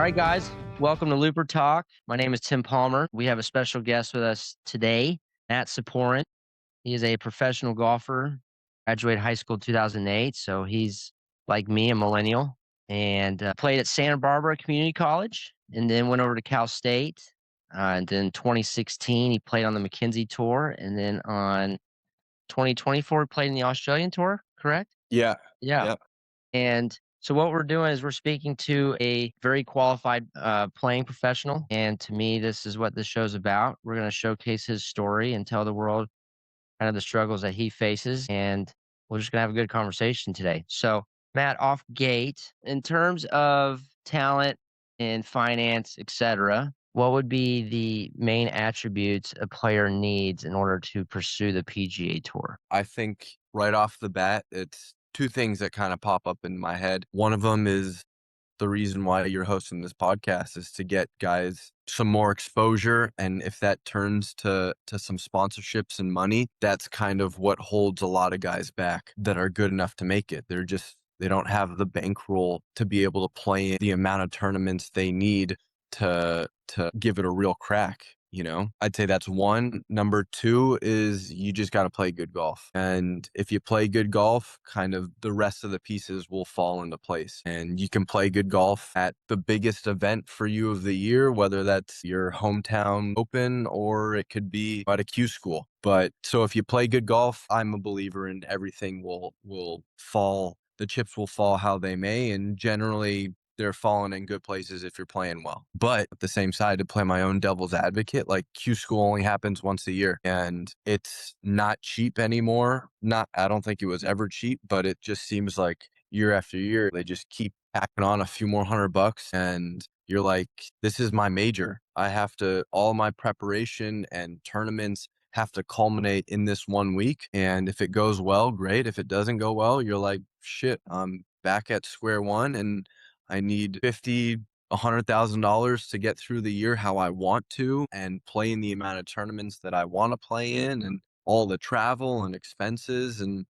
All right, guys, welcome to Looper Talk. My name is Tim Palmer. We have a special guest with us today, Matt Siporin. He is a professional golfer, graduated high school 2008. So he's like me, a millennial, and played at Santa Barbara Community College and then went over to Cal State. And then 2016, he played on the Mackenzie Tour. And then on 2024, he played in the Australian Tour, correct? Yeah. Yeah. Yeah. And so what we're doing is we're speaking to a very qualified playing professional. And to me, this is what this show's about. We're going to showcase his story and tell the world kind of the struggles that he faces. And we're just going to have a good conversation today. So, Matt, off gate, in terms of talent and finance, etc., what would be the main attributes a player needs in order to pursue the PGA Tour? I think right off the bat, it's two things that kind of pop up in my head. One of them is the reason why you're hosting this podcast is to get guys some more exposure. And if that turns to some sponsorships and money, that's kind of what holds a lot of guys back that are good enough to make it. They don't have the bankroll to be able to play the amount of tournaments they need to give it a real crack. I'd say that's one. Number two is you just got to play good golf. And if you play good golf, kind of the rest of the pieces will fall into place. And you can play good golf at the biggest event for you of the year, whether that's your hometown open or it could be at a Q school. But so if you play good golf, I'm a believer in everything will fall. The chips will fall how they may. And generally, they're falling in good places if you're playing well. But at the same side, to play my own devil's advocate, like Q school only happens once a year and it's not cheap anymore. I don't think it was ever cheap, but it just seems like year after year, they just keep packing on a few more $100 and you're like, this is my major. All my preparation and tournaments have to culminate in this 1 week. And if it goes well, great. If it doesn't go well, you're like, shit, I'm back at square one and I need $100,000 to get through the year how I want to and play in the amount of tournaments that I want to play in and all the travel and expenses. And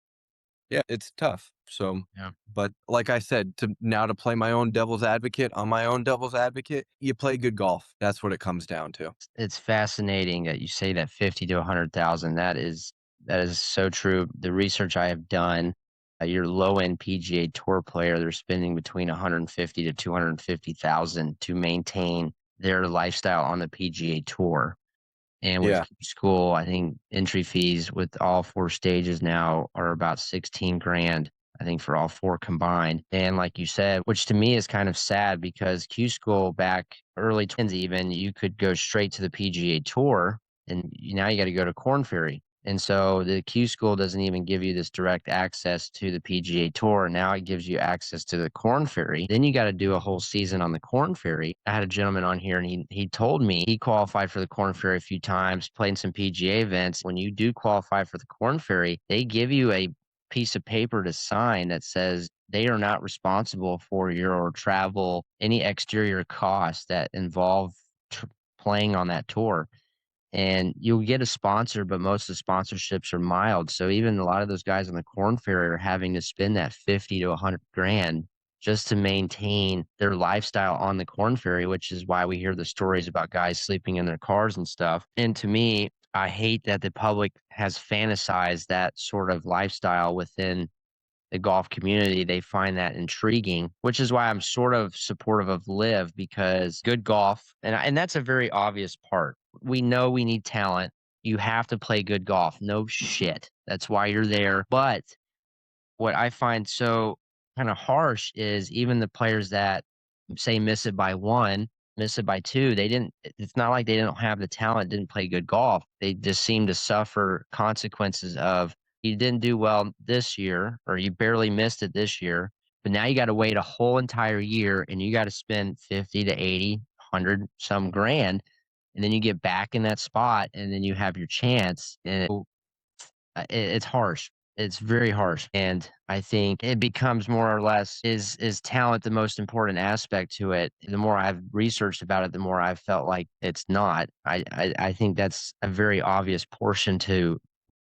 yeah, it's tough. So, Yeah. but like I said, to play my own devil's advocate on my own devil's advocate, you play good golf. That's what it comes down to. It's fascinating that you say that 50 to 100,000. That is so true. The research I have done, your low end PGA Tour player, they're spending between 150 to 250,000 to maintain their lifestyle on the PGA Tour. And with Yeah. school, I think entry fees with all four stages now are about 16 grand, I think, for all four combined. And like you said, which to me is kind of sad because Q school back early 20s, even you could go straight to the PGA Tour and now you got to go to Corn Ferry. And so the Q school doesn't even give you this direct access to the PGA Tour. Now it gives you access to the Corn Ferry. Then you got to do a whole season on the Corn Ferry. I had a gentleman on here and he told me he qualified for the Corn Ferry a few times, played in some PGA events. When you do qualify for the Corn Ferry, they give you a piece of paper to sign that says they are not responsible for your travel, any exterior costs that involve playing on that tour. And you'll get a sponsor, but most of the sponsorships are mild. So even a lot of those guys on the Corn Ferry are having to spend that 50 to 100 grand just to maintain their lifestyle on the Corn Ferry, which is why we hear the stories about guys sleeping in their cars and stuff. And to me, I hate that the public has fantasized that sort of lifestyle within the golf community. They find that intriguing, which is why I'm sort of supportive of Live, because good golf, and that's a very obvious part. We know we need talent. You have to play good golf. No shit. That's why you're there. But what I find so kind of harsh is even the players that say miss it by one, miss it by two, it's not like they didn't have the talent, didn't play good golf. They just seem to suffer consequences of you didn't do well this year or you barely missed it this year, but now you got to wait a whole entire year and you got to spend 50 to 80, 100 some grand. And then you get back in that spot and then you have your chance. And it's harsh. It's very harsh. And I think it becomes more or less is talent the most important aspect to it. The more I've researched about it, the more I've felt like it's not. I think that's a very obvious portion to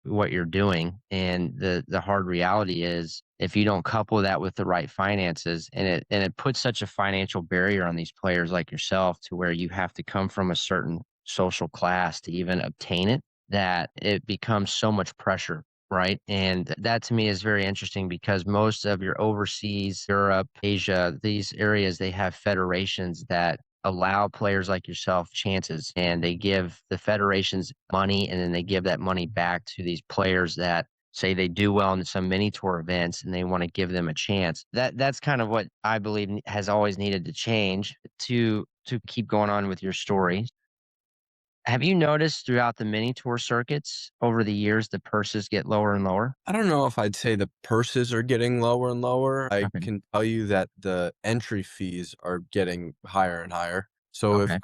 what you're doing. And the hard reality is if you don't couple that with the right finances, and it puts such a financial barrier on these players like yourself to where you have to come from a certain social class to even obtain it, that it becomes so much pressure. Right. And that to me is very interesting because most of your overseas, Europe, Asia, these areas, they have federations that allow players like yourself chances, and they give the federations money, and then they give that money back to these players that say they do well in some mini tour events and they want to give them a chance. That's kind of what I believe has always needed to change to keep going on with your story. Have you noticed throughout the mini tour circuits over the years the purses get lower and lower? I don't know if I'd say the purses are getting lower and lower. I Okay. can tell you that the entry fees are getting higher and higher. So if Okay.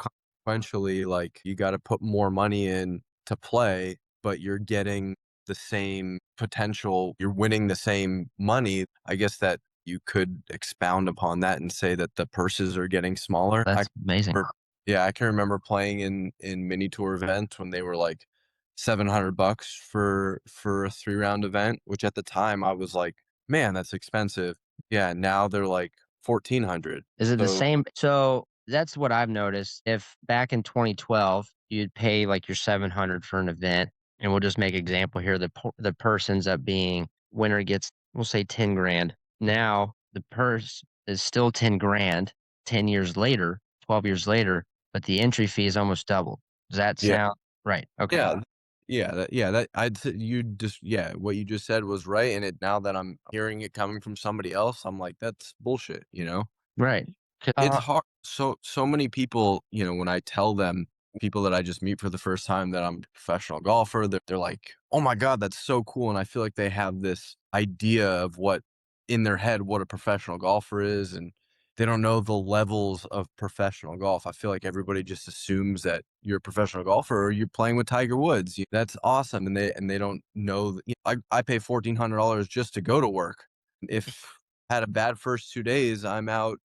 consequentially, like, you gotta put more money in to play, but you're getting the same potential, you're winning the same money, I guess that you could expound upon that and say that the purses are getting smaller. That's amazing. Yeah, I can remember playing in mini tour events when they were like $700 for a 3-round event, which at the time I was like, "Man, that's expensive." Yeah, now they're like 1,400. Is it the So same? So that's what I've noticed. If back in 2012, you'd pay like your 700 for an event, and we'll just make example here, the purse ends up being winner gets, we'll say 10 grand. Now the purse is still 10 grand 10 years later, 12 years later, but the entry fee is almost double. Does that yeah, sound right? Okay. yeah, that I'd say you just yeah, what you just said was right, and it now that I'm hearing it coming from somebody else, I'm like, "That's bullshit," you know? Right. It's hard. So many people, when I tell them, people that I just meet for the first time, that I'm a professional golfer, they're like, "Oh my god, that's so cool." And I feel like they have this idea of what in their head what a professional golfer is, and they don't know the levels of professional golf. I feel like everybody just assumes that you're a professional golfer or you're playing with Tiger Woods. That's awesome, and they don't know that, I pay $1,400 just to go to work. If I had a bad first 2 days, I'm out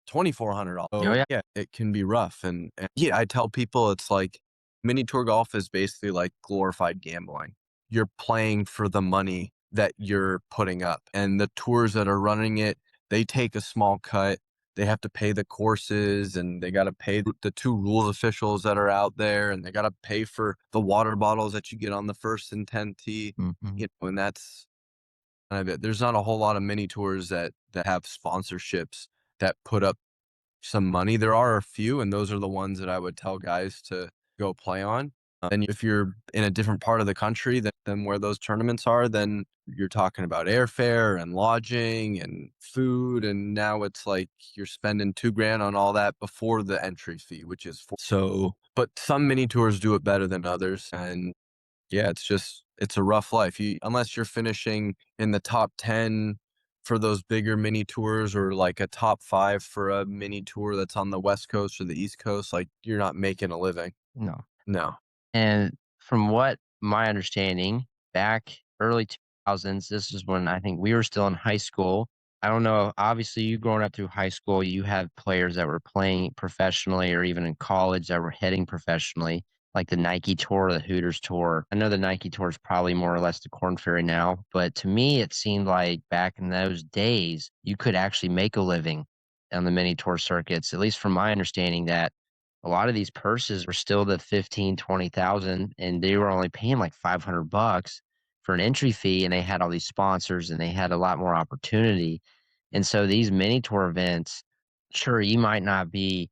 $2,400. Oh, So, yeah. yeah, it can be rough, and yeah, I tell people it's like mini tour golf is basically like glorified gambling. You're playing for the money that you're putting up, and the tours that are running it, they take a small cut. They have to pay the courses, and they gotta pay the 2 rules officials that are out there, and they gotta pay for the water bottles that you get on the 1st and 10th tee, Mhm. and that's kind of it. There's not a whole lot of mini tours that have sponsorships that put up some money. There are a few, and those are the ones that I would tell guys to go play on. And if you're in a different part of the country than where those tournaments are, then you're talking about airfare and lodging and food. And now it's like you're spending 2 grand on all that before the entry fee, which is so. But some mini tours do it better than others, and yeah, it's a rough life. Unless you're finishing in the top 10 for those bigger mini tours, or like a top 5 for a mini tour that's on the West Coast or the East Coast, like, you're not making a living. No. No. And from what my understanding, back early 2000s, this is when I think we were still in high school. I don't know. Obviously, you growing up through high school, you have players that were playing professionally or even in college that were heading professionally, like the Nike Tour, the Hooters Tour. I know the Nike Tour is probably more or less the Corn Ferry now, but to me, it seemed like back in those days, you could actually make a living on the mini tour circuits, at least from my understanding, that a lot of these purses were still the 15, 20,000, and they were only paying like $500 for an entry fee, and they had all these sponsors and they had a lot more opportunity. And so these mini tour events, sure, you might not be,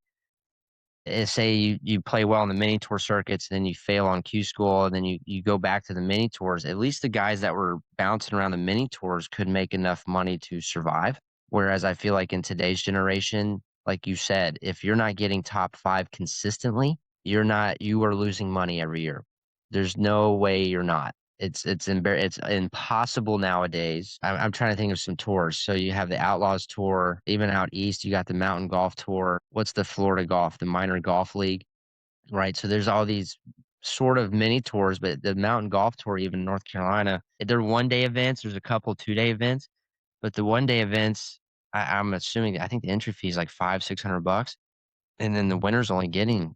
say you play well in the mini tour circuits, then you fail on Q school, and then you go back to the mini tours. At least the guys that were bouncing around the mini tours could make enough money to survive. Whereas I feel like in today's generation, like you said, if you're not getting top five consistently, you are losing money every year. There's no way you're not. It's impossible nowadays. I'm trying to think of some tours. So you have the Outlaws Tour, even out east, you got the Mountain Golf Tour. What's the Florida Golf, the Minor Golf League, right? So there's all these sort of mini tours, but the Mountain Golf Tour, even in North Carolina, they're 1 day events. There's a couple 2 day events, but the 1 day events, I'm assuming, I think the entry fee is like 500, $600, and then the winner's only getting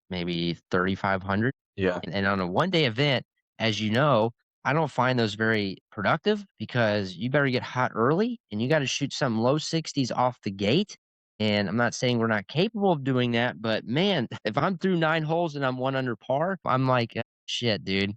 maybe 3,500. Yeah. And on a 1 day event, as you know, I don't find those very productive because you better get hot early and you got to shoot some low 60s off the gate. And I'm not saying we're not capable of doing that, but man, if I'm through 9 holes and I'm one under par, I'm like, shit, dude,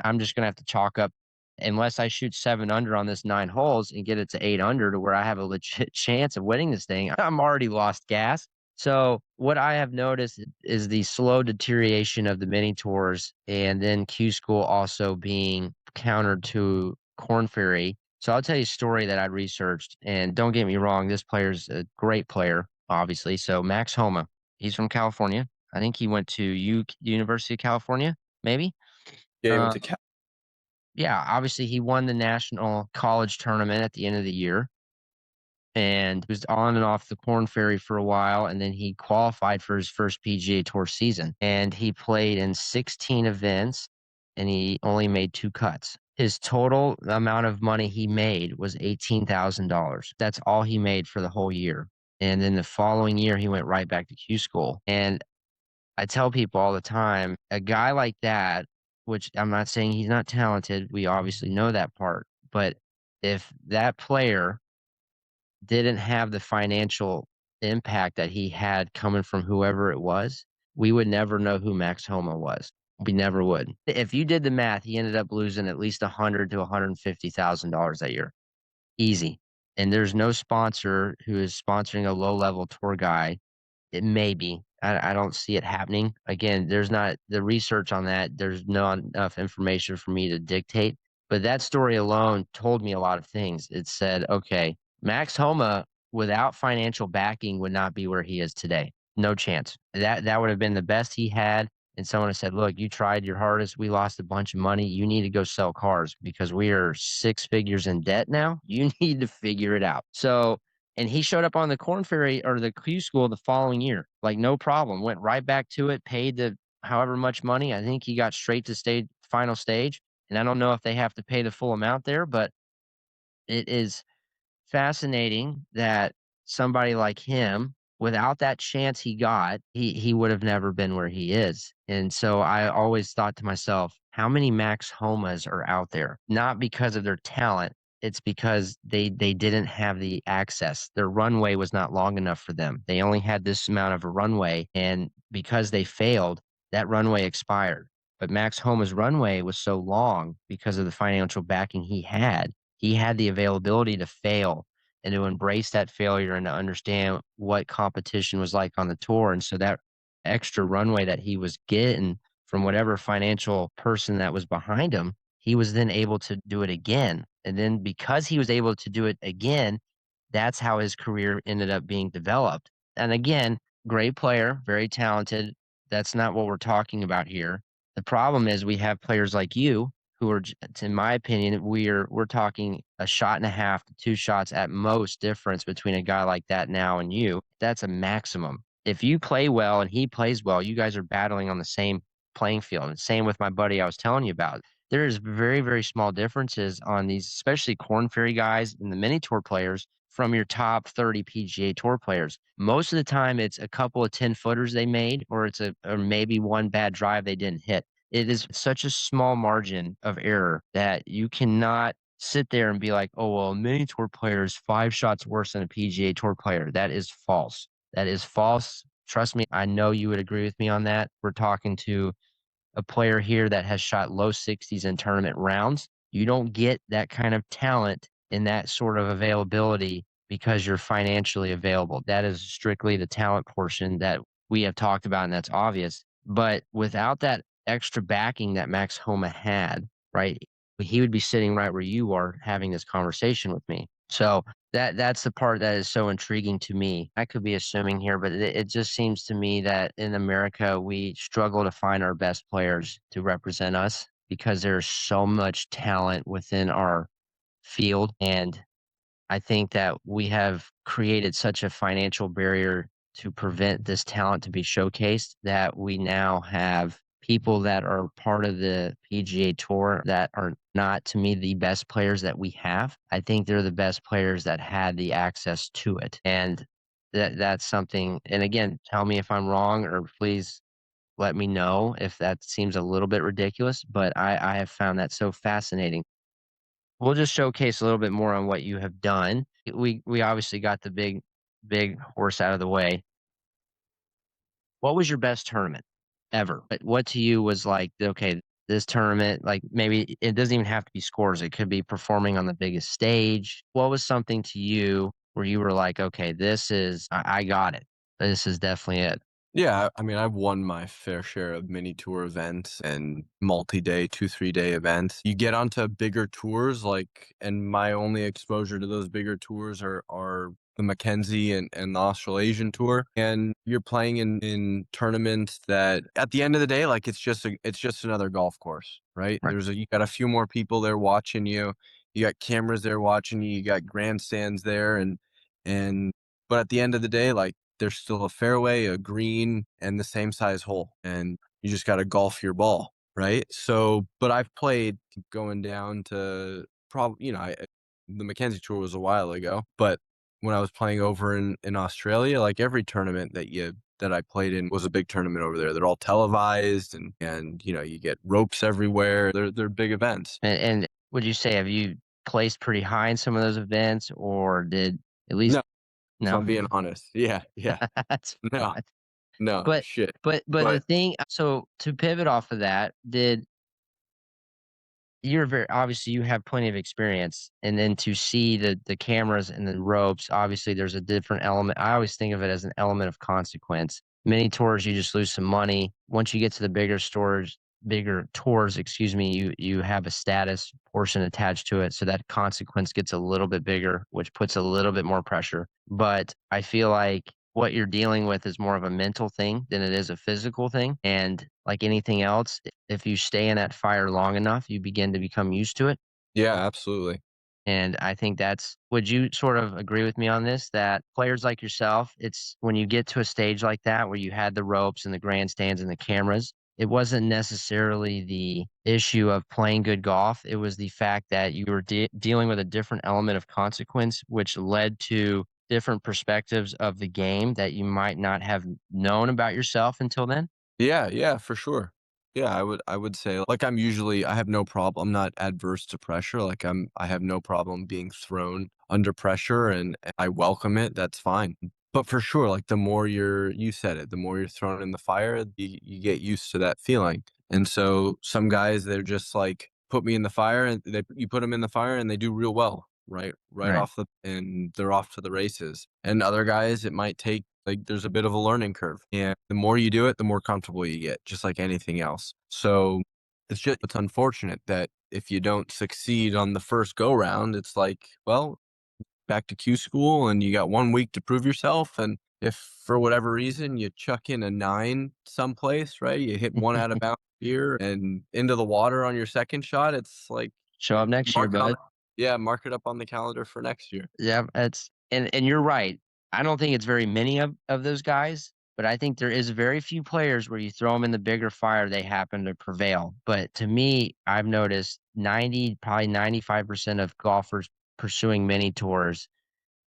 I'm just going to have to chalk up unless I shoot 7 under on this 9 holes and get it to 8 under to where I have a legit chance of winning this thing. I'm already lost gas. So what I have noticed is the slow deterioration of the mini tours, and then Q School also being countered to Corn Ferry. So I'll tell you a story that I researched, and don't get me wrong, this player's a great player, obviously. So Max Homa, he's from California. I think he went to University of California, maybe. Yeah, he went Uh, to Cal. yeah, obviously he won the national college tournament at the end of the year and was on and off the Corn Ferry for a while. And then he qualified for his first PGA Tour season. And he played in 16 events and he only made 2 cuts. His total amount of money he made was $18,000. That's all he made for the whole year. And then the following year, he went right back to Q school. And I tell people all the time, a guy like that, which I'm not saying he's not talented, we obviously know that part, but if that player didn't have the financial impact that he had coming from whoever it was, we would never know who Max Homa was. We never would. If you did the math, he ended up losing at least $100,000 to $150,000 that year. Easy. And there's no sponsor who is sponsoring a low level tour guy. It may be. I don't see it happening. Again, there's not the research on that. There's not enough information for me to dictate. But that story alone told me a lot of things. It said, okay, Max Homa without financial backing would not be where he is today. No chance. That would have been the best he had. And someone has said, look, you tried your hardest. We lost a bunch of money. You need to go sell cars because we are 6 figures in debt now. You need to figure it out. So and he showed up on the Corn Ferry or the Q school the following year, like no problem. Went right back to it, paid the however much money. I think he got straight to final stage. And I don't know if they have to pay the full amount there, but it is fascinating that somebody like him, without that chance he got, he would have never been where he is. And so I always thought to myself, how many Max Homas are out there? Not because of their talent, it's because they didn't have the access. Their runway was not long enough for them. They only had this amount of a runway, and because they failed, that runway expired. But Max Homa's runway was so long because of the financial backing he had. He had the availability to fail and to embrace that failure and to understand what competition was like on the tour. And so that extra runway that he was getting from whatever financial person that was behind him, he was then able to do it again. And then because he was able to do it again, that's how his career ended up being developed. And again, great player, very talented. That's not what we're talking about here. The problem is we have players like you who are, in my opinion, we're talking a shot and a half to 2 shots at most difference between a guy like that now and you. That's a maximum. If you play well and he plays well, you guys are battling on the same playing field. And same with my buddy I was telling you about. There's very, very small differences on these, especially Corn Ferry guys and the mini tour players from your top 30 PGA Tour players. Most of the time, it's a couple of 10 footers they made, or or maybe one bad drive they didn't hit. It is such a small margin of error that you cannot sit there and be like, oh, well, a mini tour player is 5 shots worse than a PGA Tour player. That is false. That is false. Trust me, I know you would agree with me on that. We're talking to a player here that has shot low 60s in tournament rounds. You don't get that kind of talent and that sort of availability because you're financially available. That is strictly the talent portion that we have talked about, and that's obvious. But without that extra backing that Max Homa had, right, he would be sitting right where you are having this conversation with me. So that's the part that is so intriguing to me. I could be assuming here, but it just seems to me that in America we struggle to find our best players to represent us because there's so much talent within our field. And I think that we have created such a financial barrier to prevent this talent to be showcased that we now have people that are part of the PGA Tour that are not, to me, the best players that we have. I think they're the best players that had the access to it. And that's something, and again, tell me if I'm wrong or please let me know if that seems a little bit ridiculous, but I have found that so fascinating. We'll just showcase a little bit more on what you have done. We obviously got the big horse out of the way. What was your best tournament ever? What to you was like, okay, this tournament, like maybe it doesn't even have to be scores. It could be performing on the biggest stage. What was something to you where you were like, okay, I got it. This is definitely it. Yeah, I mean, I've won my fair share of mini tour events and multi-day, 2, 3-day events. You get onto bigger tours, like, and my only exposure to those bigger tours are the Mackenzie and the Australasian Tour. And you're playing in tournaments that at the end of the day, like it's just another golf course, right? Right. You got a few more people there watching you. You got cameras there watching you. You got grandstands there and but at the end of the day, like there's still a fairway, a green, and the same size hole, and you just got to golf your ball, right? So, but I've played going down to probably, the Mackenzie Tour was a while ago, but when I was playing over in Australia, like every tournament that I played in was a big tournament over there. They're all televised, and you get ropes everywhere. They're big events. And would you say have you placed pretty high in some of those events, or did at least No, if no? I'm being honest, yeah, yeah, That's no, fine. no But shit, but the but thing so to pivot off of that, did you're very obviously you have plenty of experience, and then to see the cameras and the ropes, obviously there's a different element. I always think of it as an element of consequence. Many tours you just lose some money. Once you get to the bigger tours, excuse me, you have a status portion attached to it, so that consequence gets a little bit bigger, which puts a little bit more pressure. But I feel like what you're dealing with is more of a mental thing than it is a physical thing. And like anything else, if you stay in that fire long enough, you begin to become used to it. yeah, absolutely. And I think would you sort of agree with me on this? That players like yourself, it's when you get to a stage like that where you had the ropes and the grandstands and the cameras, it wasn't necessarily the issue of playing good golf. It was the fact that you were dealing with a different element of consequence, which led to different perspectives of the game that you might not have known about yourself until then. Yeah, yeah, for sure. Yeah, I would say like I have no problem. I'm not adverse to pressure. Like I have no problem being thrown under pressure and I welcome it. That's fine. But for sure, like you said it, the more you're thrown in the fire, you get used to that feeling. And so some guys they're just like put me in the fire and you put them in the fire and they do real well, right Right. off and they're off to the races. And other guys it might take like, there's a bit of a learning curve, and the more you do it, the more comfortable you get, just like anything else. So, it's unfortunate that if you don't succeed on the first go round, it's like, well, back to Q school, and you got 1 week to prove yourself, and if for whatever reason you chuck in a 9 someplace, right? You hit one out of bounds here and into the water on your second shot, it's like, Show up next year, mark it on bud. yeah, mark it up on the calendar for next year. Yeah, it's and you're right. I don't think it's very many of those guys, but I think there is very few players where you throw them in the bigger fire, they happen to prevail. But to me, I've noticed 90, probably 95% of golfers pursuing mini tours,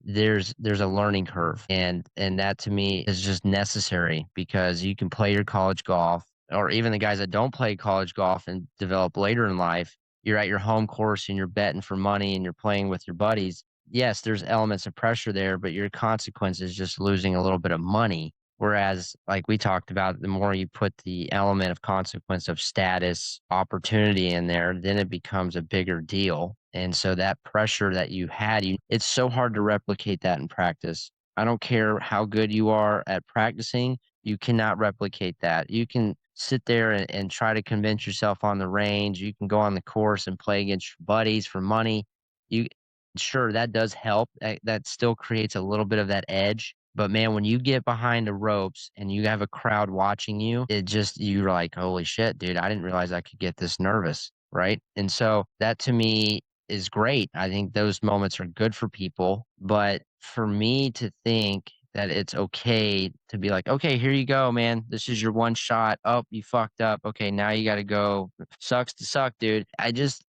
there's a learning curve, and that to me is just necessary because you can play your college golf, or even the guys that don't play college golf and develop later in life, you're at your home course and you're betting for money and you're playing with your buddies. Yes, there's elements of pressure there, but your consequence is just losing a little bit of money. Whereas, like we talked about, the more you put the element of consequence of status, opportunity in there, then it becomes a bigger deal. And so that pressure that you had, it's so hard to replicate that in practice. I don't care how good you are at practicing, you cannot replicate that. You can sit there and try to convince yourself on the range. You can go on the course and play against your buddies for money. You sure that does help. That still creates a little bit of that edge. But man, when you get behind the ropes and you have a crowd watching you, you're like, holy shit, dude, I didn't realize I could get this nervous. Right. And so that to me is great. I think those moments are good for people. But for me to think that it's okay to be like, okay, here you go, man. This is your one shot. Oh, you fucked up. Okay, now you got to go. Sucks to suck, dude.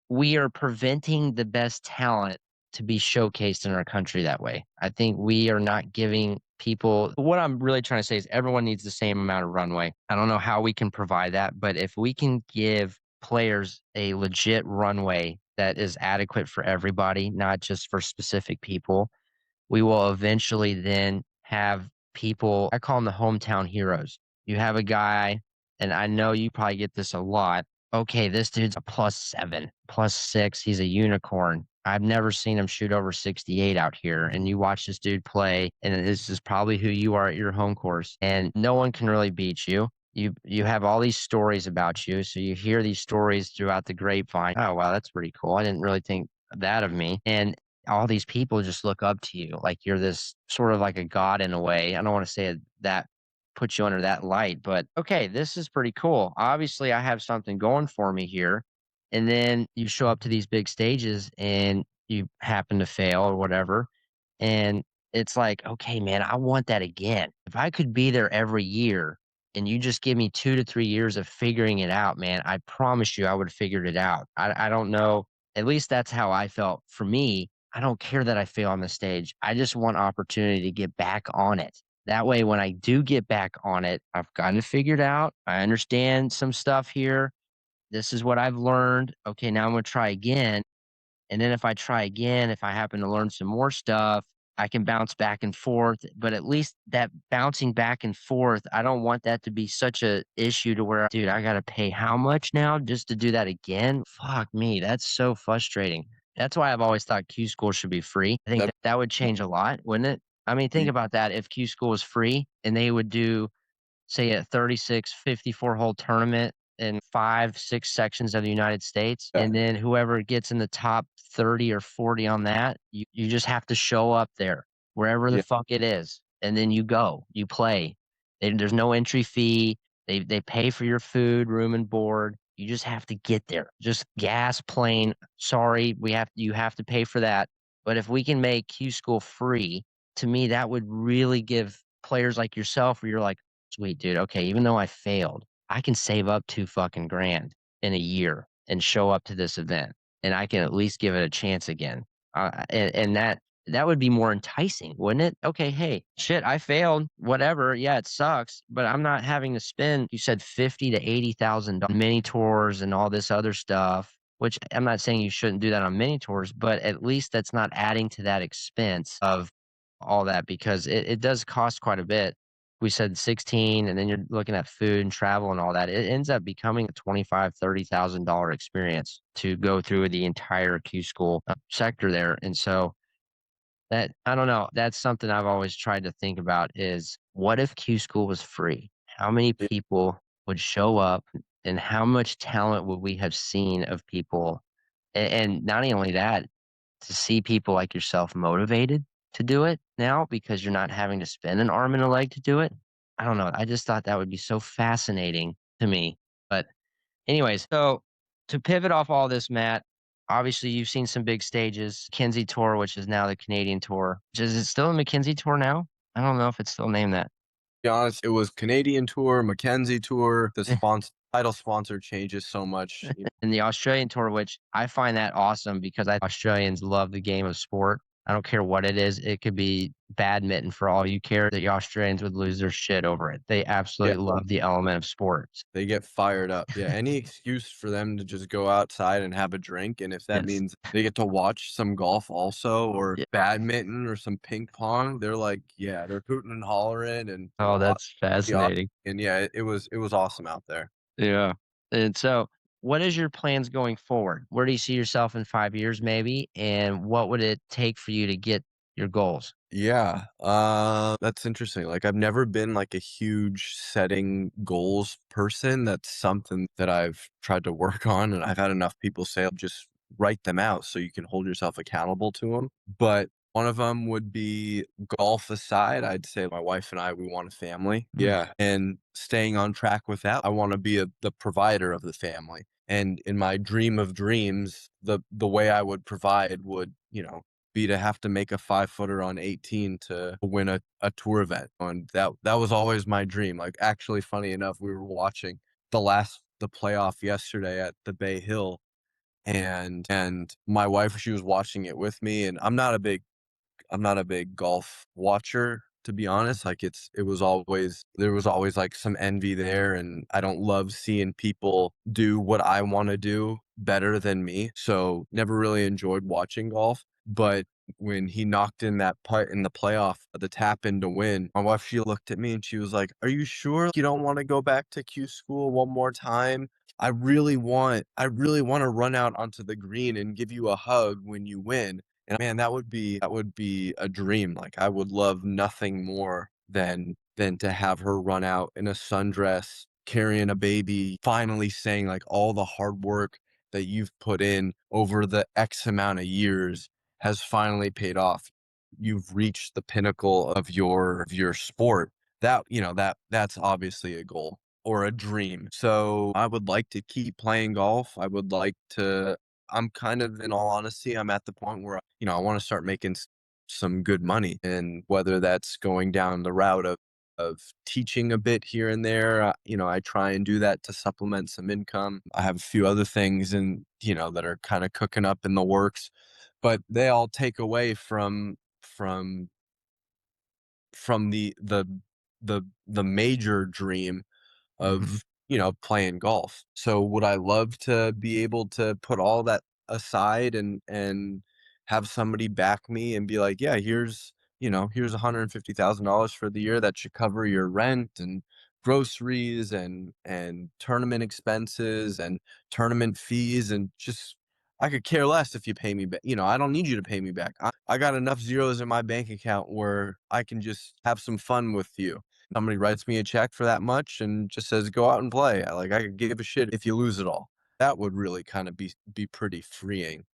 We are preventing the best talent to be showcased in our country that way. I think we are not giving people, what I'm really trying to say is everyone needs the same amount of runway. I don't know how we can provide that, but if we can give players a legit runway that is adequate for everybody, not just for specific people, we will eventually then have people, I call them the hometown heroes. You have a guy, and I know you probably get this a lot. Okay, this dude's a +7, +6. He's a unicorn. I've never seen him shoot over 68 out here. And you watch this dude play, and this is probably who you are at your home course. And no one can really beat you. You have all these stories about you. So you hear these stories throughout the grapevine. Oh, wow, that's pretty cool. I didn't really think that of me. And all these people just look up to you like you're this sort of like a god in a way. I don't want to say that puts you under that light, but okay, this is pretty cool. Obviously, I have something going for me here. And then you show up to these big stages and you happen to fail or whatever. And it's like, okay, man, I want that again. If I could be there every year and you just give me 2 to 3 years of figuring it out, man, I promise you I would have figured it out. I don't know. At least that's how I felt. For me, I don't care that I fail on the stage. I just want opportunity to get back on it. That way, when I do get back on it, I've gotten it figured out. I understand some stuff here. This is what I've learned. Okay, now I'm going to try again. And then if I try again, if I happen to learn some more stuff, I can bounce back and forth. But at least that bouncing back and forth, I don't want that to be such a issue to where, dude, I got to pay how much now just to do that again? Fuck me. That's so frustrating. That's why I've always thought Q school should be free. I think That that would change a lot, wouldn't it? I mean, think about that. If Q school was free and they would do, say, a 36, 54 hole tournament in 5, 6 sections of the United States. yeah, And then whoever gets in the top 30 or 40 on that, you just have to show up there wherever the yeah, fuck it is. And then you go, you play. There's no entry fee. They pay for your food, room and board. You just have to get there. Just gas, plane. Sorry, you have to pay for that. But if we can make Q school free, to me, that would really give players like yourself where you're like, sweet, dude. Okay, even though I failed, I can save up 2 fucking grand in a year and show up to this event, and I can at least give it a chance again. And that would be more enticing, wouldn't it? Okay, hey, shit, I failed. Whatever. Yeah, it sucks, but I'm not having to spend, you said 50 to 80,000 on mini tours and all this other stuff. Which I'm not saying you shouldn't do that on mini tours, but at least that's not adding to that expense of all that because it does cost quite a bit. We said 16 and then you're looking at food and travel and all that. It ends up becoming a 25, $30,000 experience to go through the entire Q school sector there. And so that, I don't know, that's something I've always tried to think about is what if Q school was free? How many yeah. people would show up and how much talent would we have seen of people? And not only that, to see people like yourself motivated to do it now because you're not having to spend an arm and a leg to do it. I don't know. I just thought that would be so fascinating to me. But anyways, so to pivot off all this, Matt, obviously you've seen some big stages, Mackenzie Tour, which is now the Canadian Tour. Is it still the Mackenzie Tour now? I don't know if it's still named that. Be honest, it was Canadian Tour, Mackenzie Tour. The title sponsor changes so much. And the Australian Tour, which I find that awesome because Australians love the game of sport. I don't care what it is. It could be badminton for all you care. The Australians would lose their shit over it. They Yeah, absolutely love the element of sports. they get fired up. Yeah, any excuse for them to just go outside and have a drink, and if that Yes. means they get to watch some golf also, or Yeah. badminton or some ping pong, they're like, yeah, they're hooting and hollering and Oh, that's yeah, fascinating. and yeah, it was awesome out there. Yeah. And so, what is your plans going forward? Where do you see yourself in 5 years, maybe? And what would it take for you to get your goals? Yeah, that's interesting. Like, I've never been like a huge setting goals person. That's something that I've tried to work on, and I've had enough people say, just write them out so you can hold yourself accountable to them. But one of them would be golf aside. I'd say my wife and I, we want a family. Mm. Yeah, and staying on track with that, I want to be the provider of the family. And in my dream of dreams, the way I would provide would, be to have to make a 5-footer on 18 to win a tour event. And that was always my dream. Like, actually, funny enough, we were watching the playoff yesterday at the Bay Hill, and my wife, she was watching it with me, and I'm not a big golf watcher, to be honest. Like it was always there was always like some envy there, and I don't love seeing people do what I want to do better than me. So never really enjoyed watching golf. But when he knocked in that putt in the playoff, the tap in to win, my wife, she looked at me and she was like, "Are you sure you don't want to go back to Q school one more time? I really want to run out onto the green and give you a hug when you win." And man, that would be a dream. Like I would love nothing more than to have her run out in a sundress, carrying a baby, finally saying like all the hard work that you've put in over the X amount of years has finally paid off. You've reached the pinnacle of your sport. That, you know, that's obviously a goal or a dream. So I would like to keep playing golf. I would like to I'm kind of, in all honesty, I'm at the point where, you know, I want to start making some good money, and whether that's going down the route of teaching a bit here and there, you know, I try and do that to supplement some income. I have a few other things and, you know, that are kind of cooking up in the works, but they all take away from from the major dream of, you know, playing golf. So would I love to be able to put all that aside and have somebody back me and be like, "Yeah, here's, you know, here's $150,000 for the year that should cover your rent and groceries and tournament expenses and tournament fees, and just I could care less if you pay me back. You know, I don't need you to pay me back. I got enough zeros in my bank account where I can just have some fun with you. Somebody writes me a check for that much and just says, "Go out and play." I could give a shit if you lose it all. That would really kind of be pretty freeing.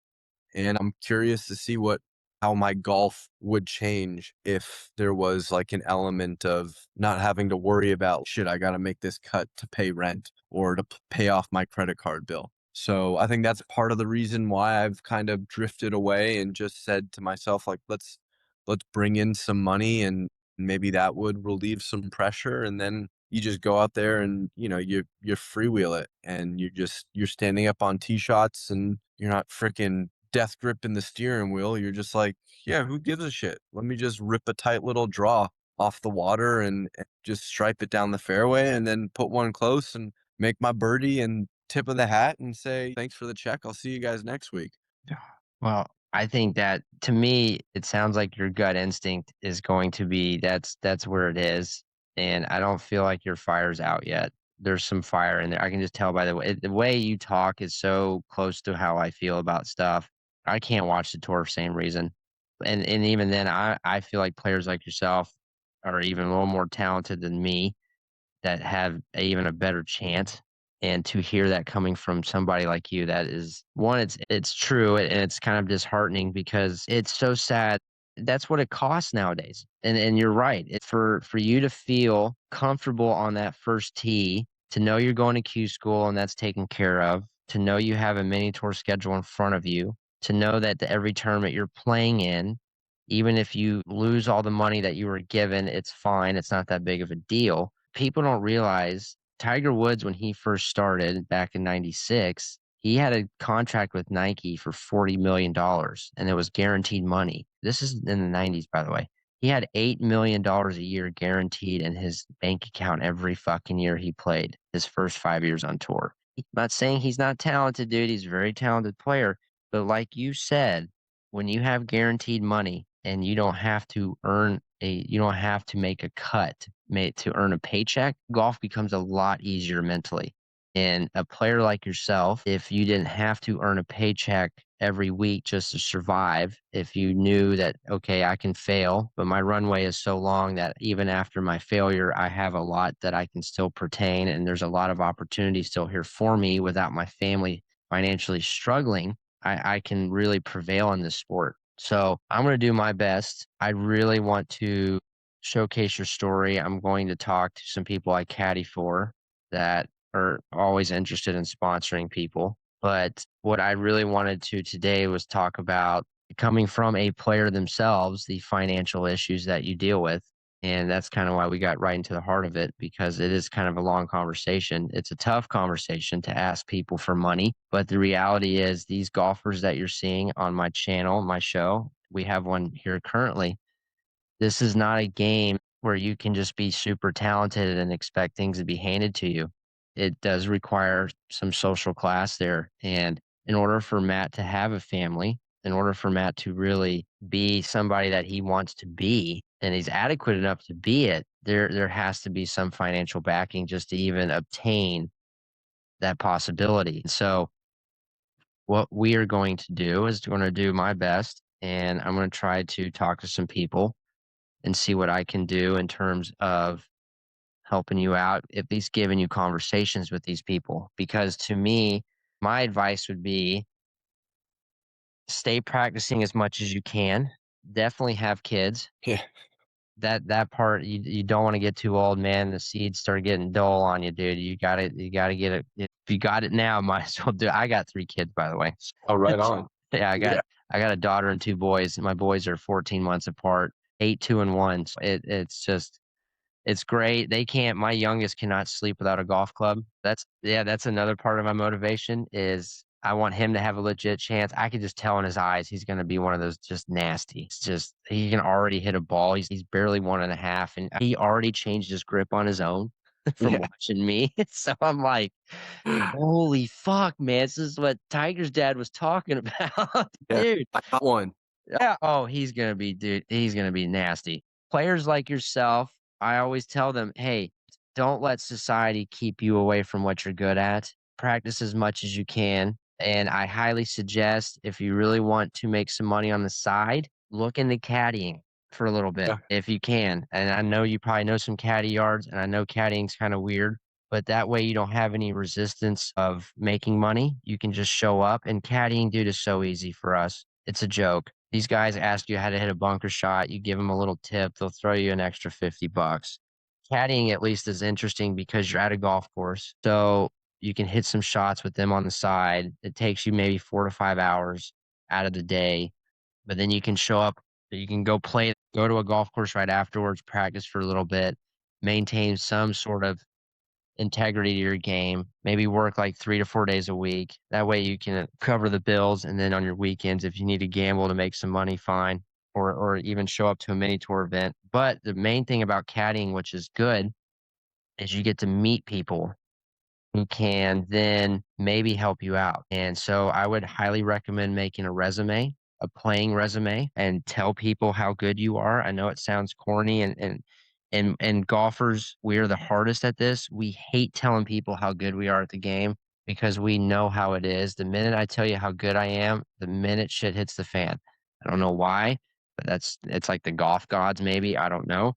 And I'm curious to see what how my golf would change if there was like an element of not having to worry about, shit, I got to make this cut to pay rent or to pay off my credit card bill. So I think that's part of the reason why I've kind of drifted away and just said to myself, like, let's bring in some money, and maybe that would relieve some pressure. And then you just go out there and, you know, you freewheel it, and you're standing up on tee shots, and you're not freaking death gripping the steering wheel. You're just like, yeah, who gives a shit? Let me just rip a tight little draw off the water and just stripe it down the fairway, and then put one close and make my birdie and tip of the hat and say, "Thanks for the check. I'll see you guys next week." Yeah. Well, I think that to me, it sounds like your gut instinct is going to be that's where it is. And I don't feel like your fire's out yet. There's some fire in there. I can just tell by the way you talk is so close to how I feel about stuff. I can't watch the tour for the same reason. And even then I feel like players like yourself are even a little more talented than me that have even a better chance. And to hear that coming from somebody like you, that is one, it's true, and it's kind of disheartening because it's so sad. That's what it costs nowadays. And you're right. For you to feel comfortable on that first tee, to know you're going to Q school and that's taken care of, to know you have a mini tour schedule in front of you, to know that every tournament you're playing in, even if you lose all the money that you were given, it's fine. It's not that big of a deal. People don't realize Tiger Woods, when he first started back in 96, he had a contract with Nike for $40 million and it was guaranteed money. This is in the 90s, by the way. He had $8 million a year guaranteed in his bank account every fucking year he played his first 5 years on tour. I'm not saying he's not talented, dude. He's a very talented player. But like you said, when you have guaranteed money and you don't have to make a cut to earn a paycheck, golf becomes a lot easier mentally. And a player like yourself, if you didn't have to earn a paycheck every week just to survive, if you knew that, okay, I can fail, but my runway is so long that even after my failure, I have a lot that I can still pertain, and there's a lot of opportunity still here for me without my family financially struggling, I can really prevail in this sport. So I'm going to do my best. I really want to showcase your story. I'm going to talk to some people I caddy for that are always interested in sponsoring people. But what I really wanted to today was talk about, coming from a player themselves, the financial issues that you deal with. And that's kind of why we got right into the heart of it, because it is kind of a long conversation. It's a tough conversation to ask people for money. But the reality is, these golfers that you're seeing on my channel, my show, we have one here currently. This is not a game where you can just be super talented and expect things to be handed to you. It does require some social class there. And in order for Matt to have a family, in order for Matt to really be somebody that he wants to be, and he's adequate enough to be it, there has to be some financial backing just to even obtain that possibility. So what we are going to do is going to do my best, and I'm going to try to talk to some people and see what I can do in terms of helping you out, at least giving you conversations with these people. Because to me, my advice would be stay practicing as much as you can. Definitely have kids. Yeah. That part you don't want to get too old, man. The seeds start getting dull on you, dude. You gotta get it. If you got it now, might as well do it. I got 3 kids, by the way. Oh, right on. Yeah, Yeah. I got a daughter and 2 boys. My boys are 14 months apart, 8, 2, and 1. So it's just it's great. They can't my youngest cannot sleep without a golf club. That's another part of my motivation is I want him to have a legit chance. I could just tell in his eyes he's gonna be one of those just nasty. It's just he can already hit a ball. He's barely 1.5, and he already changed his grip on his own from Yeah. watching me. So I'm like, holy fuck, man. This is what Tiger's dad was talking about. Yeah. Dude. I got one. Yeah. Oh, he's gonna be nasty. Players like yourself, I always tell them, hey, don't let society keep you away from what you're good at. Practice as much as you can. And I highly suggest if you really want to make some money on the side, look into caddying for a little bit Yeah. if you can. And I know you probably know some caddy yards, and I know caddying's kind of weird, but that way you don't have any resistance of making money. You can just show up. And caddying, dude, is so easy for us. It's a joke. These guys ask you how to hit a bunker shot. You give them a little tip, they'll throw you an extra $50. Caddying at least is interesting because you're at a golf course. So you can hit some shots with them on the side. It takes you maybe 4 to 5 hours out of the day, but then you can show up, you can go to a golf course right afterwards, practice for a little bit, maintain some sort of integrity to your game, maybe work like 3 to 4 days a week. That way you can cover the bills. And then on your weekends, if you need to gamble to make some money, fine. Or even show up to a mini tour event. But the main thing about caddying, which is good, is you get to meet people who can then maybe help you out. And so I would highly recommend making a resume, a playing resume, and tell people how good you are. I know it sounds corny, and golfers, we are the hardest at this. We hate telling people how good we are at the game because we know how it is. The minute I tell you how good I am, the minute shit hits the fan. I don't know why, but it's like the golf gods, maybe. I don't know.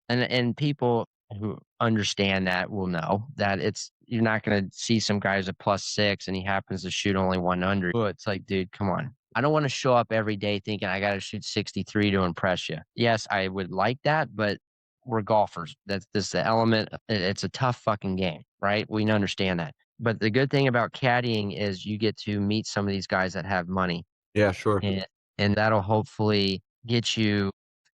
And people who understand that will know that you're not gonna see some guy's a +6 and he happens to shoot only 100. Oh, it's like, dude, come on. I don't wanna show up every day thinking I gotta shoot 63 to impress you. Yes, I would like that, but we're golfers. That's just the element. It's a tough fucking game, right? We understand that. But the good thing about caddying is you get to meet some of these guys that have money, Yeah, sure. and that'll hopefully get you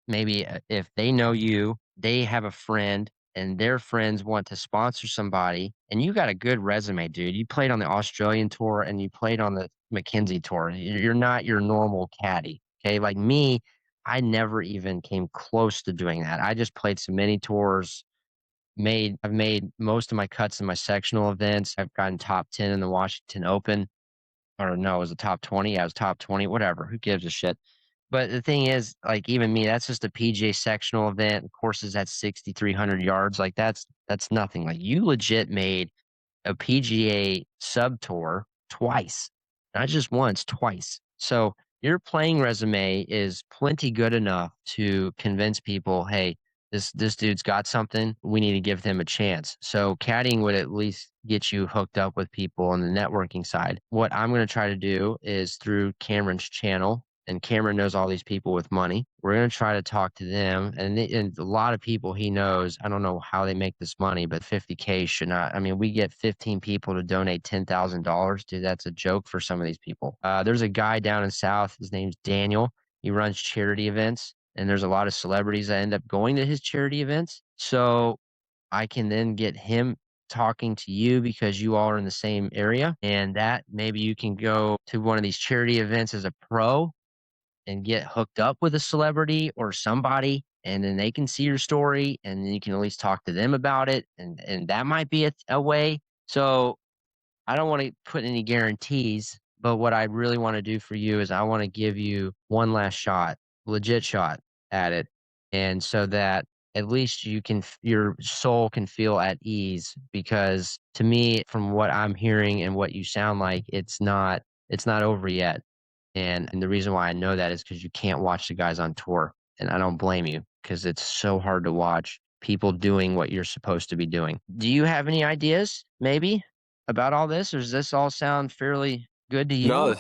maybe if they know you, they have a friend and their friends want to sponsor somebody, and you got a good resume, dude. You played on the Australian tour and you played on the Mackenzie tour. You're not your normal caddy. Okay. Like me, I never even came close to doing that. I just played some mini tours, I've made most of my cuts in my sectional events. I've gotten top 10 in the Washington Open. Or no, it was a top 20. Yeah, it was top 20, whatever. Who gives a shit? But the thing is, like even me, that's just a PGA sectional event. Courses at 6,300 yards. Like that's nothing. Like you legit made a PGA sub tour twice, not just once, twice. So your playing resume is plenty good enough to convince people, hey, this dude's got something. We need to give him a chance. So caddying would at least get you hooked up with people on the networking side. What I'm going to try to do is through Cameron's channel, and Cameron knows all these people with money. We're going to try to talk to them. And a lot of people he knows, I don't know how they make this money, but 50K should not. I mean, we get 15 people to donate $10,000. Dude, that's a joke for some of these people. There's a guy down in South. His name's Daniel. He runs charity events, and there's a lot of celebrities that end up going to his charity events. So I can then get him talking to you because you all are in the same area, and that maybe you can go to one of these charity events as a pro and get hooked up with a celebrity or somebody and then they can see your story, and then you can at least talk to them about it, and that might be a way. So I don't want to put any guarantees, but what I really want to do for you is I want to give you one last shot, legit shot at it. And so that at least your soul can feel at ease, because to me, from what I'm hearing and what you sound like, it's not over yet. And the reason why I know that is because you can't watch the guys on tour. And I don't blame you, because it's so hard to watch people doing what you're supposed to be doing. Do you have any ideas, maybe, about all this, or does this all sound fairly good to No, you?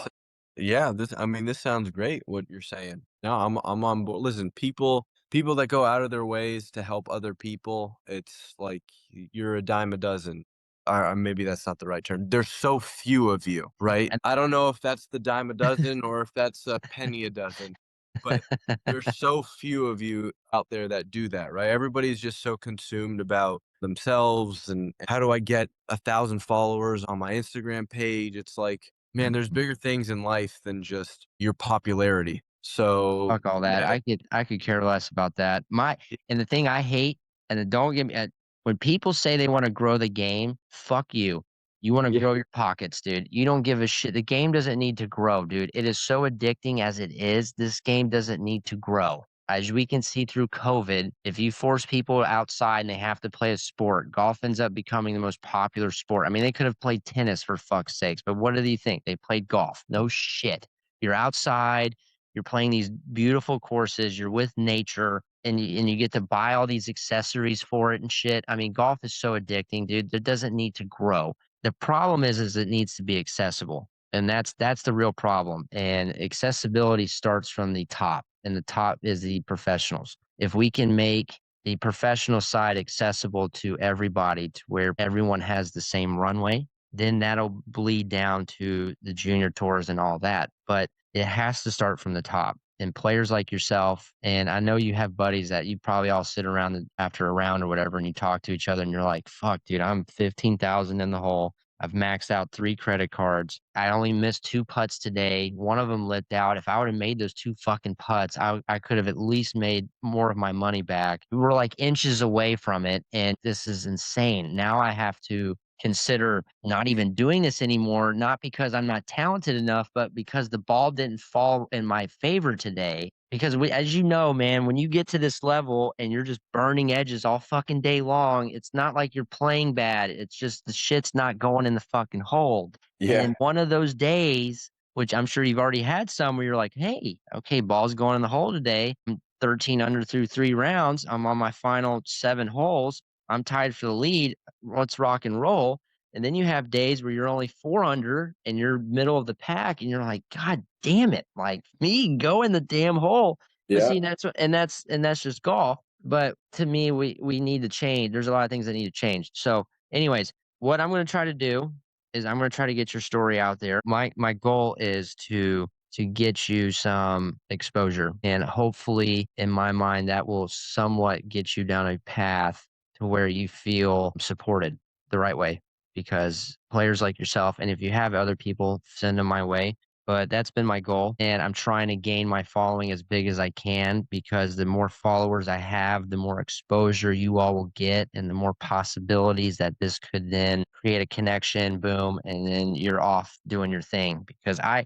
yeah, I mean, this sounds great what you're saying. No, I'm on board. Listen, people that go out of their ways to help other people, it's like you're a dime a dozen. Or maybe that's not the right term. There's so few of you, right? And I don't know if that's the dime a dozen or if that's a penny a dozen, but there's so few of you out there that do that, right? Everybody's just so consumed about themselves and how do I get 1,000 followers on my Instagram page? It's like, man, there's bigger things in life than just your popularity. So, fuck all that. yeah, I could care less about that. My y and the thing I hate, and then don't get me when people say they want to grow the game, fuck you. You want to yeah, grow your pockets, dude. You don't give a shit. The game doesn't need to grow, dude. It is so addicting as it is. This game doesn't need to grow. As we can see through COVID, if you force people outside and they have to play a sport, golf ends up becoming the most popular sport. I mean, they could have played tennis for fuck's sakes, but what do you think? They played golf. No shit. You're outside, you're playing these beautiful courses, you're with nature, and you get to buy all these accessories for it and shit. I mean, golf is so addicting, dude. It doesn't need to grow. The problem is it needs to be accessible. And that's the real problem. And accessibility starts from the top, and the top is the professionals. If we can make the professional side accessible to everybody, to where everyone has the same runway, then that'll bleed down to the junior tours and all that. But it has to start from the top. And players like yourself, and I know you have buddies that you probably all sit around after a round or whatever, and you talk to each other, and you're like, "Fuck, dude, I'm 15,000 in the hole. I've maxed out 3 credit cards. I only missed 2 putts today. One of them lit out. If I would have made those 2 fucking putts, I could have at least made more of my money back. We were like inches away from it, and this is insane. Now I have to consider not even doing this anymore, not because I'm not talented enough, but because the ball didn't fall in my favor today. Because as you know, man, when you get to this level and you're just burning edges all fucking day long, it's not like you're playing bad. It's just the shit's not going in the fucking hole. And yeah, then one of those days, which I'm sure you've already had some, where you're like, hey, okay, ball's going in the hole today. I'm 13 under through 3 rounds. I'm on my final 7 holes. I'm tied for the lead. Let's rock and roll. And then you have days where you're only 4 under and you're middle of the pack, and you're like, God damn it. Like me, go in the damn hole. But yeah. see, that's just golf. But to me, we need to change. There's a lot of things that need to change. So, anyways, what I'm gonna try to do is I'm gonna try to get your story out there. My goal is to get you some exposure. And hopefully, in my mind, that will somewhat get you down a path to where you feel supported the right way, because players like yourself, and if you have other people, send them my way. But that's been my goal. And I'm trying to gain my following as big as I can, because the more followers I have, the more exposure you all will get, and the more possibilities that this could then create a connection, boom, and then you're off doing your thing. Because I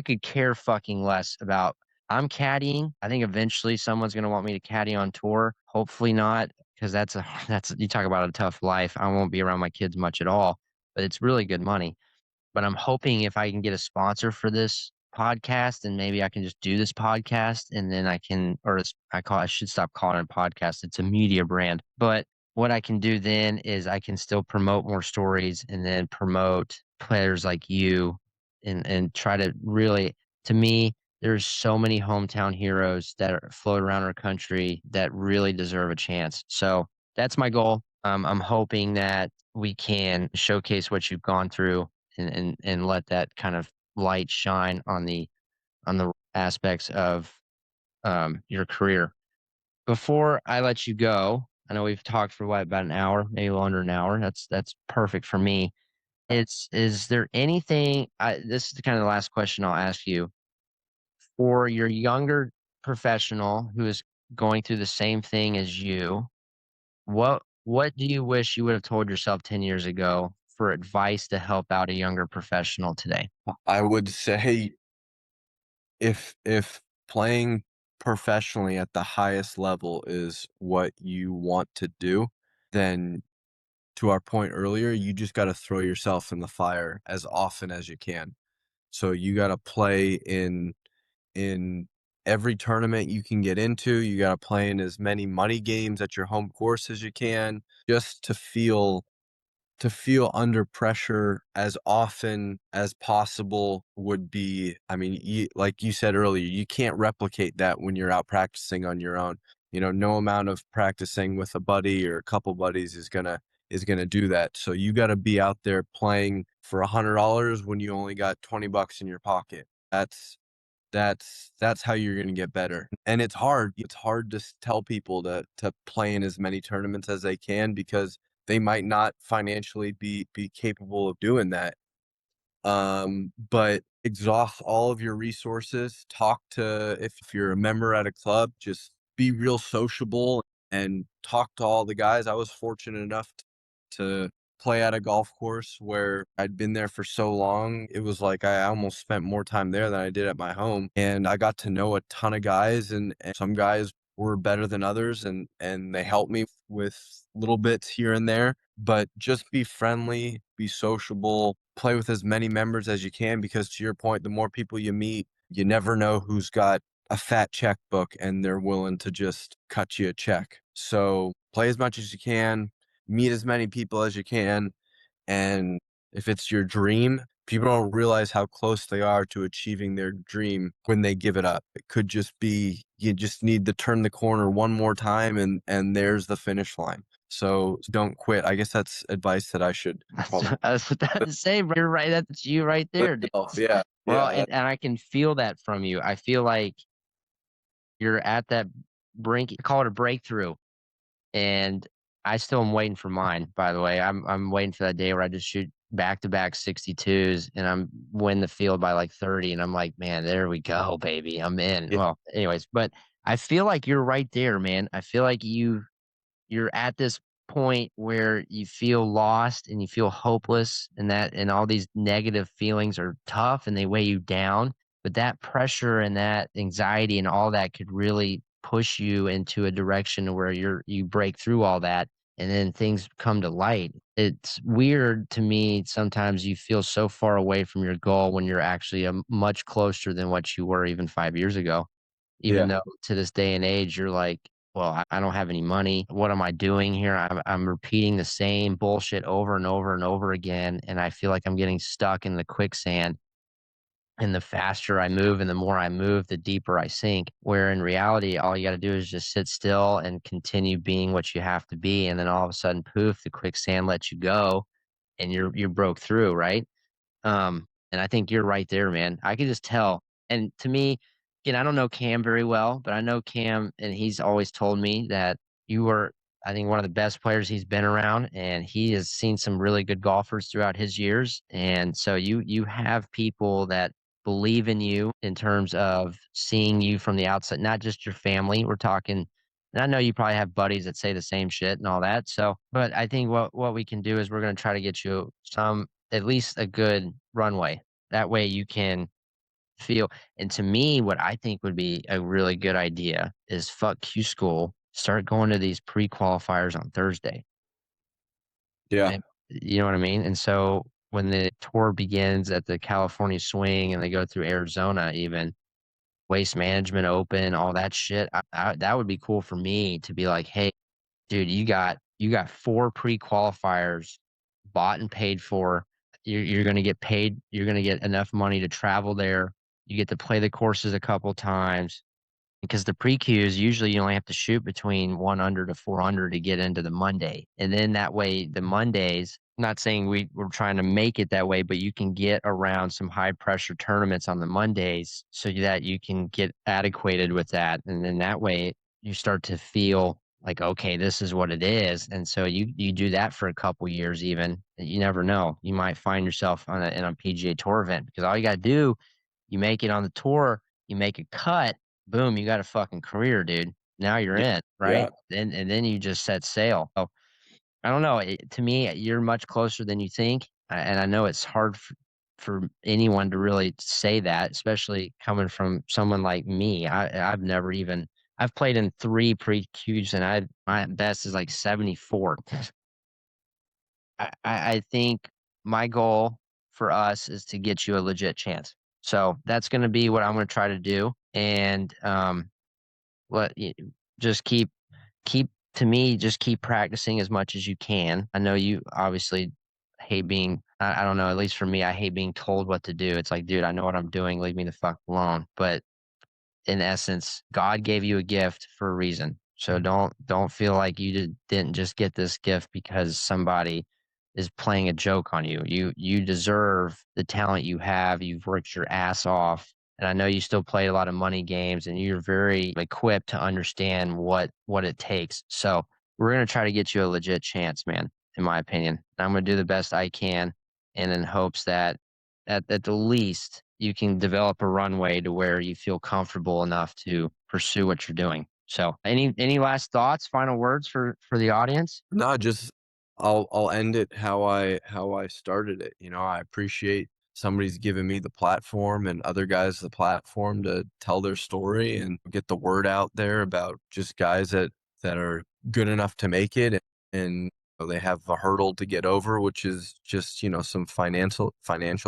could care fucking less about I'm caddying. I think eventually someone's going to want me to caddy on tour. Hopefully not, because that's you talk about a tough life. I won't be around my kids much at all, but it's really good money. But I'm hoping if I can get a sponsor for this podcast, and maybe I can just do this podcast, and then I can, or I should stop calling it a podcast. It's a media brand. But what I can do then is I can still promote more stories, and then promote players like you, and try to really, to me, there's so many hometown heroes that are float around our country that really deserve a chance. So that's my goal. I'm hoping that we can showcase what you've gone through, and let that kind of light shine on the aspects of your career. Before I let you go, I know we've talked for what, about an hour, maybe under an hour. That's perfect for me. Is there anything? This is kind of the last question I'll ask you, for your younger professional who is going through the same thing as you, what do you wish you would have told yourself 10 years ago for advice to help out a younger professional today? I would say if playing professionally at the highest level is what you want to do, then to our point earlier, you just gotta throw yourself in the fire as often as you can. So you gotta play in every tournament you can get into. You gotta play in as many money games at your home course as you can, just to feel under pressure as often as possible would be. I mean, like you said earlier, you can't replicate that when you're out practicing on your own. No amount of practicing with a buddy or a couple buddies is gonna do that. So you got to be out there playing for $100 when you only got $20 in your pocket. That's how you're gonna get better. And it's hard. It's hard to tell people to play in as many tournaments as they can because they might not financially be capable of doing that. But exhaust all of your resources. Talk to if you're a member at a club, just be real sociable and talk to all the guys. I was fortunate enough to play at a golf course where I'd been there for so long. It was like I almost spent more time there than I did at my home. And I got to know a ton of guys and some guys were better than others and they helped me with little bits here and there. But just be friendly, be sociable, play with as many members as you can because to your point, the more people you meet, you never know who's got a fat checkbook and they're willing to just cut you a check. So play as much as you can, meet as many people as you can, and if it's your dream, people don't realize how close they are to achieving their dream when they give it up. It could just be you just need to turn the corner one more time and there's the finish line. So don't quit. I guess that's advice that I should probably I was about to say, bro, you're right. That's you right there, dude. myself. Yeah. Well, Yeah. and I can feel that from you. I feel like you're at that brink, call it a breakthrough. And I still am waiting for mine, by the way. I'm waiting for that day where I just shoot back-to-back 62s and I'm win the field by like 30 and I'm like, "Man, there we go, baby. I'm in." Yeah. Well, anyways, but I feel like you're right there, man. I feel like you're at this point where you feel lost and you feel hopeless and all these negative feelings are tough and they weigh you down, but that pressure and that anxiety and all that could really push you into a direction where you break through all that and then things come to light. It's weird to me sometimes you feel so far away from your goal when you're actually much closer than what you were even 5 years ago. Even Yeah. though to this day and age, you're like, "Well, I don't have any money. What am I doing here? I'm repeating the same bullshit over and over and over again, and I feel like I'm getting stuck in the quicksand, and the faster I move and the more I move, the deeper I sink." Where in reality, all you gotta do is just sit still and continue being what you have to be, and then all of a sudden, poof, the quicksand lets you go, and you broke through, right? And I think you're right there, man. I could just tell. And to me, again, I don't know Cam very well, but I know Cam, and he's always told me that you were, I think, one of the best players he's been around, and he has seen some really good golfers throughout his years. And so you have people that believe in you in terms of seeing you from the outside, not just your family. We're talking, and I know you probably have buddies that say the same shit and all that. So, but I think what we can do is we're going to try to get you some at least a good runway. That way you can feel, and to me, what I think would be a really good idea is fuck Q school, start going to these pre-qualifiers on Thursday. Yeah. And you know what I mean? And so when the tour begins at the California swing and they go through Arizona even, Waste Management Open, all that shit, that would be cool for me to be like, "Hey, dude, you got 4 pre-qualifiers bought and paid for. You're gonna get paid. You're gonna get enough money to travel there. You get to play the courses a couple times because the pre-Qs, usually you only have to shoot between 1 under to 4 under to get into the Monday, and then that way, the Mondays, not saying we're trying to make it that way, but you can get around some high pressure tournaments on the Mondays so that you can get adequated with that, and then that way, you start to feel like, "Okay, this is what it is," and so you do that for a couple years even, you never know. You might find yourself in a PGA Tour event because all you gotta do, you make it on the tour, you make a cut, boom, you got a fucking career, dude. now you're Yeah. in, right? Yeah. And then you just set sail. So I don't know. To me, you're much closer than you think, and I know it's hard for anyone to really say that, especially coming from someone like me. I've never even I've played in 3 pre-Qs, and my best is like 74. I think my goal for us is to get you a legit chance. So that's going to be what I'm going to try to do, and let y- just keep to me, just keep practicing as much as you can. I know you obviously hate being, I don't know, at least for me, I hate being told what to do. It's like, dude, I know what I'm doing. Leave me the fuck alone. But in essence, God gave you a gift for a reason. So don't feel like you didn't just get this gift because somebody is playing a joke on you. You deserve the talent you have. You've worked your ass off. And I know you still play a lot of money games and you're very equipped to understand what it takes. So we're gonna try to get you a legit chance, man, in my opinion. I'm gonna do the best I can and in hopes that at the least you can develop a runway to where you feel comfortable enough to pursue what you're doing. So any last thoughts, final words for the audience? No, just I'll end it how I started it. You know, I appreciate somebody's given me the platform and other guys the platform to tell their story and get the word out there about just guys that are good enough to make it, and they have a hurdle to get over, which is just, you know, some financial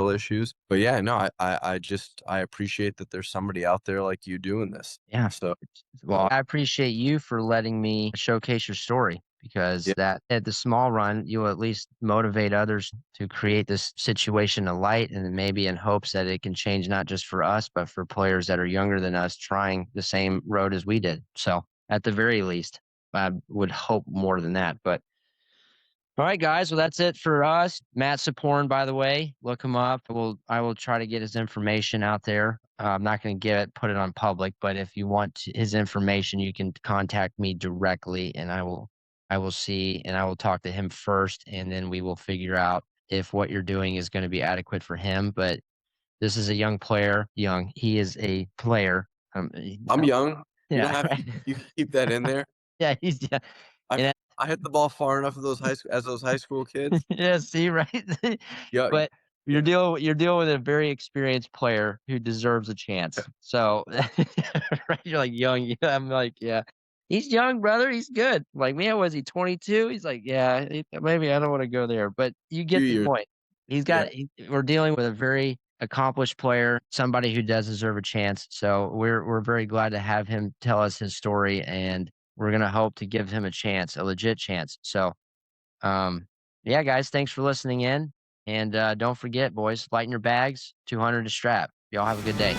issues. But yeah, no, I just I appreciate that there's somebody out there like you doing this. Yeah. So Well, I appreciate you for letting me showcase your story because yeah, that at the small run, you'll at least motivate others to create this situation of light and then maybe in hopes that it can change not just for us, but for players that are younger than us trying the same road as we did. So at the very least, I would hope more than that. But all right, guys. Well, that's it for us. Matt Siporin, by the way, look him up. I will try to get his information out there. I'm not going to put it on public, but if you want his information, you can contact me directly, and I will see, and I will talk to him first, and then we will figure out if what you're doing is going to be adequate for him. But this is a young player. Young, he is a player. I'm young. You don't Yeah, have right. you can keep that in there. Yeah, he's yeah. I And I hit the ball far enough of those high school kids. yeah, see, right? Yeah, But yeah, you're dealing with a very experienced player who deserves a chance. So, right, you're like young. Yeah, I'm like, yeah, he's young, brother. He's good. Like, man, was he 22? He's like, yeah, maybe I don't want to go there, but you few get the years. point. Yeah. We're dealing with a very accomplished player, somebody who does deserve a chance. So we're very glad to have him tell us his story, and we're gonna hope to give him a chance, a legit chance. So. Um, yeah, guys, thanks for listening in. And don't forget, boys, lighten your bags, 200 to strap. Y'all have a good day.